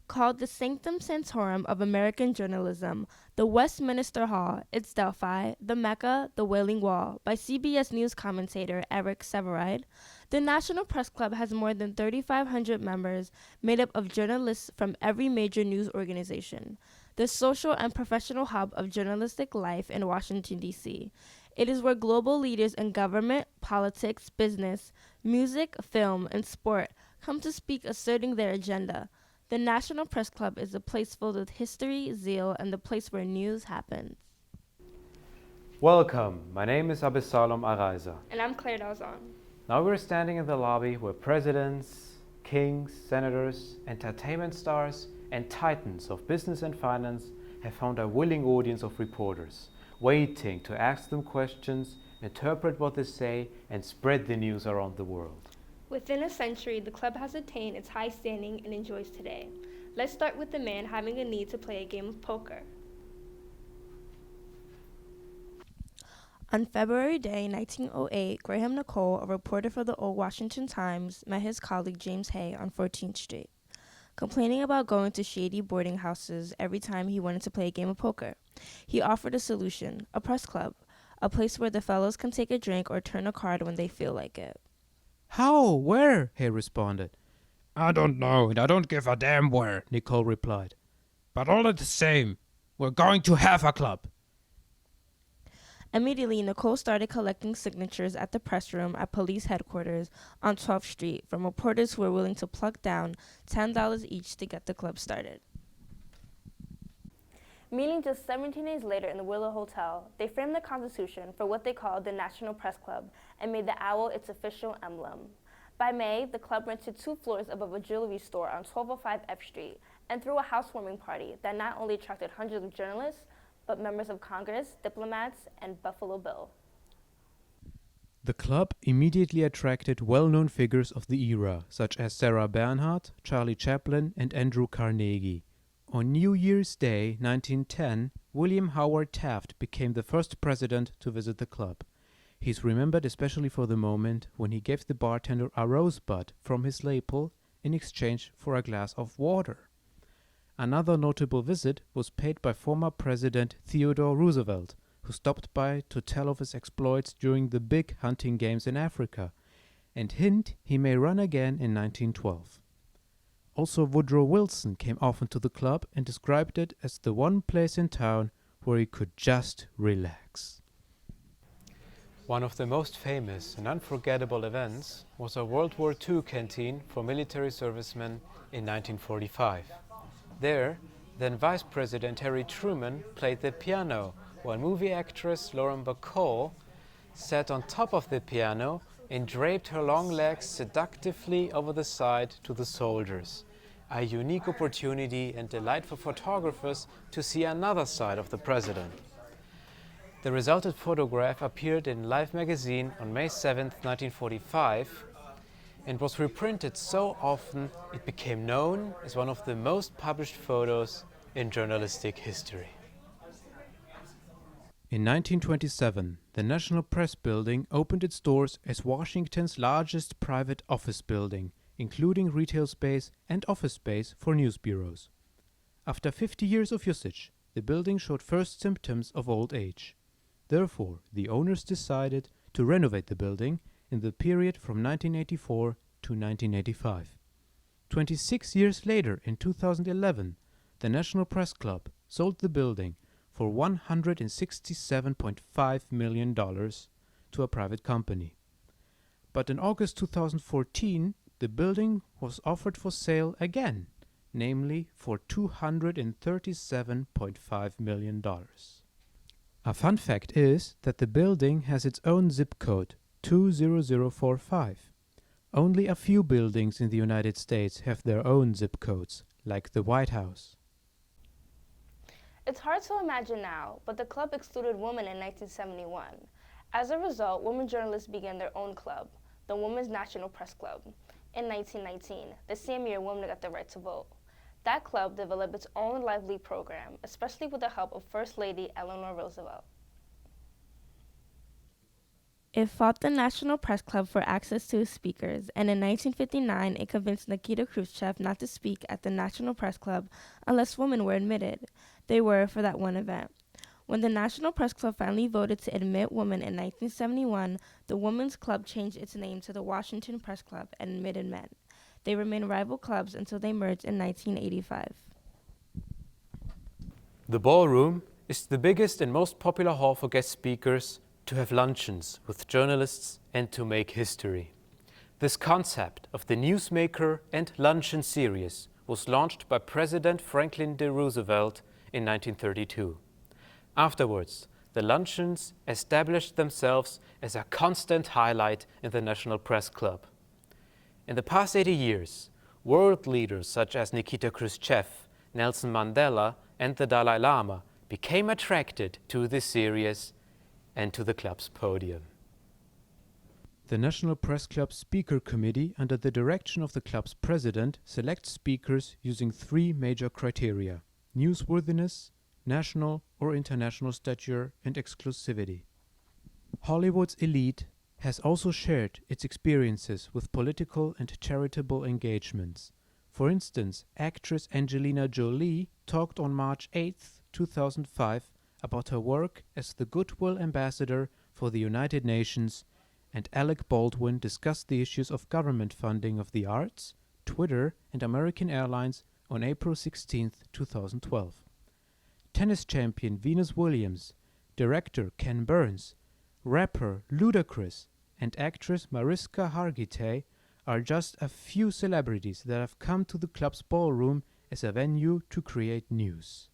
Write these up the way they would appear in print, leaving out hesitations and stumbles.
Called the Sanctum Sanctorum of American Journalism, the Westminster Hall, its Delphi, the Mecca, the Wailing Wall, by CBS News commentator Eric Sevareid, the National Press Club has more than 3,500 members made up of journalists from every major news organization, the social and professional hub of journalistic life in Washington, D.C. It is where global leaders in government, politics, business, music, film, and sport come to speak asserting their agenda. The National Press Club is a place filled with history, zeal, and the place where news happens. Welcome, my name is Abessalom Araiza. And I'm Claire Dalzon. Now we're standing in the lobby where presidents, kings, senators, entertainment stars, and titans of business and finance have found a willing audience of reporters, waiting to ask them questions, interpret what they say, and spread the news around the world. Within a century, the club has attained its high standing and enjoys today. Let's start with the man having a need to play a game of poker. On February Day, 1908, Graham Nicole, a reporter for the Old Washington Times, met his colleague James Hay on 14th Street, complaining about going to shady boarding houses every time he wanted to play a game of poker. He offered a solution, a press club, a place where the fellows can take a drink or turn a card when they feel like it. How? Where? Hay responded. I don't know, and I don't give a damn where, Nicole replied. But all the same, we're going to have a club. Immediately, Nicole started collecting signatures at the press room at police headquarters on 12th Street from reporters who were willing to pluck down $10 each to get the club started. Meeting just 17 days later in the Willow Hotel, they framed the Constitution for what they called the National Press Club and made the owl its official emblem. By May, the club rented 2 floors above a jewelry store on 1205 F Street and threw a housewarming party that not only attracted hundreds of journalists, but members of Congress, diplomats, and Buffalo Bill. The club immediately attracted well-known figures of the era, such as Sarah Bernhardt, Charlie Chaplin, and Andrew Carnegie. On New Year's Day, 1910, William Howard Taft became the first president to visit the club. He's remembered especially for the moment when he gave the bartender a rosebud from his lapel in exchange for a glass of water. Another notable visit was paid by former President Theodore Roosevelt, who stopped by to tell of his exploits during the big hunting games in Africa, and hint he may run again in 1912. Also, Woodrow Wilson came often to the club and described it as the one place in town where he could just relax. One of the most famous and unforgettable events was a World War II canteen for military servicemen in 1945. There, then Vice President Harry Truman played the piano, while movie actress Lauren Bacall sat on top of the piano and draped her long legs seductively over the side to the soldiers. A unique opportunity and delight for photographers to see another side of the president. The resulted photograph appeared in Life magazine on May 7, 1945, and was reprinted so often it became known as one of the most published photos in journalistic history. In 1927, the National Press Building opened its doors as Washington's largest private office building, including retail space and office space for news bureaus. After 50 years of usage, the building showed first symptoms of old age. Therefore, the owners decided to renovate the building in the period from 1984 to 1985. 26 years later, in 2011, the National Press Club sold the building for $167.5 million to a private company. But in August 2014, the building was offered for sale again, namely for $237.5 million. A fun fact is that the building has its own zip code, 20045. Only a few buildings in the United States have their own zip codes, like the White House. It's hard to imagine now, but the club excluded women in 1971. As a result, women journalists began their own club, the Women's National Press Club, in 1919, the same year women got the right to vote. That club developed its own lively program, especially with the help of First Lady Eleanor Roosevelt. It fought the National Press Club for access to its speakers, and in 1959 it convinced Nikita Khrushchev not to speak at the National Press Club unless women were admitted. They were for that one event. When the National Press Club finally voted to admit women in 1971, the Women's Club changed its name to the Washington Press Club and admitted men. They remained rival clubs until they merged in 1985. The ballroom is the biggest and most popular hall for guest speakers to have luncheons with journalists and to make history. This concept of the Newsmaker and Luncheon series was launched by President Franklin D. Roosevelt in 1932. Afterwards, the luncheons established themselves as a constant highlight in the National Press Club. In the past 80 years, world leaders such as Nikita Khrushchev, Nelson Mandela, and the Dalai Lama became attracted to this series and to the club's podium. The National Press Club Speaker Committee, under the direction of the club's president, selects speakers using three major criteria: newsworthiness, national or international stature, and exclusivity. Hollywood's elite has also shared its experiences with political and charitable engagements. For instance, actress Angelina Jolie talked on March 8, 2005, about her work as the Goodwill Ambassador for the United Nations, and Alec Baldwin discussed the issues of government funding of the arts, Twitter, and American Airlines on April 16, 2012. Tennis champion Venus Williams, director Ken Burns, rapper Ludacris, and actress Mariska Hargitay are just a few celebrities that have come to the club's ballroom as a venue to create news.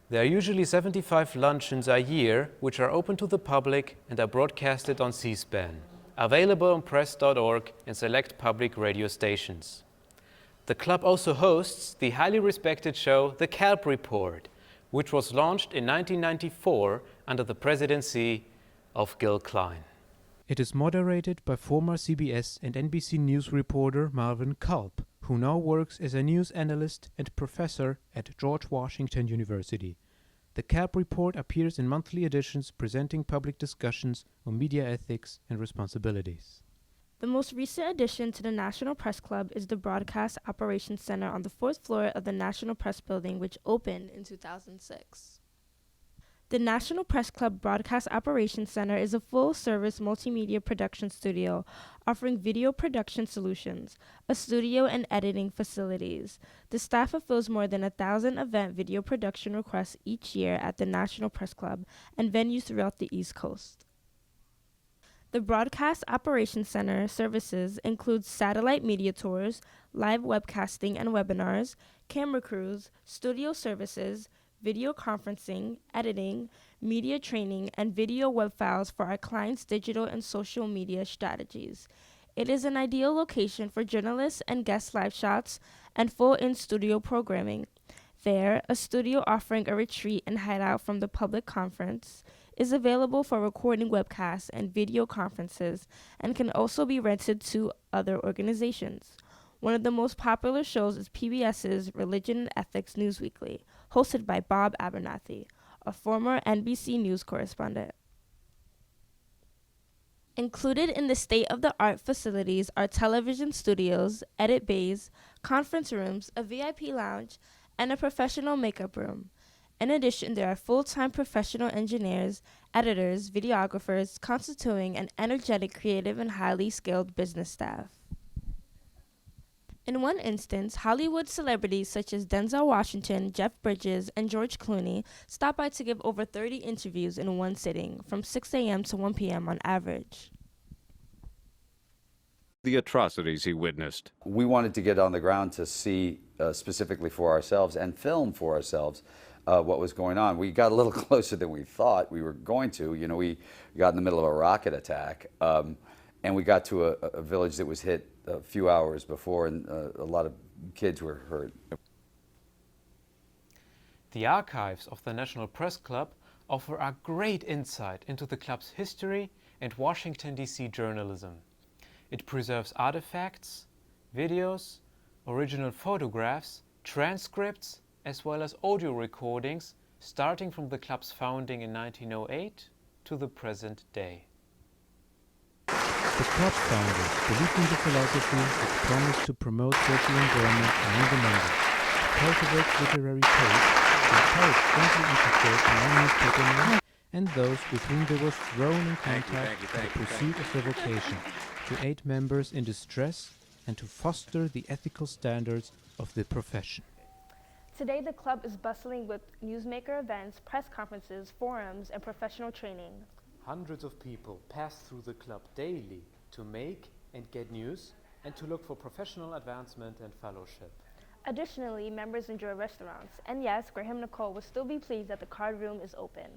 There are usually 75 luncheons a year, which are open to the public and are broadcasted on C-SPAN, available on press.org and select public radio stations. The club also hosts the highly respected show The Kelp Report, which was launched in 1994 under the presidency of Gil Klein. It is moderated by former CBS and NBC News reporter Marvin Culp, who now works as a news analyst and professor at George Washington University. The Kelp Report appears in monthly editions presenting public discussions on media ethics and responsibilities. The most recent addition to the National Press Club is the Broadcast Operations Center on the 4th floor of the National Press Building, which opened in 2006. The National Press Club Broadcast Operations Center is a full-service multimedia production studio offering video production solutions, a studio and editing facilities. The staff fulfills more than 1,000 event video production requests each year at the National Press Club and venues throughout the East Coast. The Broadcast Operations Center services include satellite media tours, live webcasting and webinars, camera crews, studio services, video conferencing, editing, media training, and video web files for our clients' digital and social media strategies. It is an ideal location for journalists and guest live shots and full in-studio programming. There, a studio offering a retreat and hideout from the public conference is available for recording webcasts and video conferences and can also be rented to other organizations. One of the most popular shows is PBS's Religion and Ethics Newsweekly, hosted by Bob Abernathy, a former NBC News correspondent. Included in the state-of-the-art facilities are television studios, edit bays, conference rooms, a VIP lounge, and a professional makeup room. In addition, there are full-time professional engineers, editors, videographers, constituting an energetic, creative, and highly skilled business staff. In one instance, Hollywood celebrities such as Denzel Washington, Jeff Bridges, and George Clooney stopped by to give over 30 interviews in one sitting, from 6 a.m. to 1 p.m. on average. The atrocities he witnessed. We wanted to get on the ground to see specifically for ourselves and film for ourselves what was going on. We got a little closer than we thought we were going to. You know, we got in the middle of a rocket attack, and we got to a village that was hit a few hours before, and a lot of kids were hurt. The archives of the National Press Club offer a great insight into the club's history and Washington, D.C. journalism. It preserves artifacts, videos, original photographs, transcripts, as well as audio recordings starting from the club's founding in 1908 to the present day. The club founders believed in the philosophy which promised to promote social enjoyment among the members, to cultivate literary taste, to encourage friendly intercourse among newspapermen and those with whom they were thrown in contact in the pursuit of their vocation, to aid members in distress, and to foster the ethical standards of the profession. Today, the club is bustling with newsmaker events, press conferences, forums, and professional training. Hundreds of people pass through the club daily to make and get news and to look for professional advancement and fellowship. Additionally, members enjoy restaurants. And yes, Graham Nicole will still be pleased that the card room is open.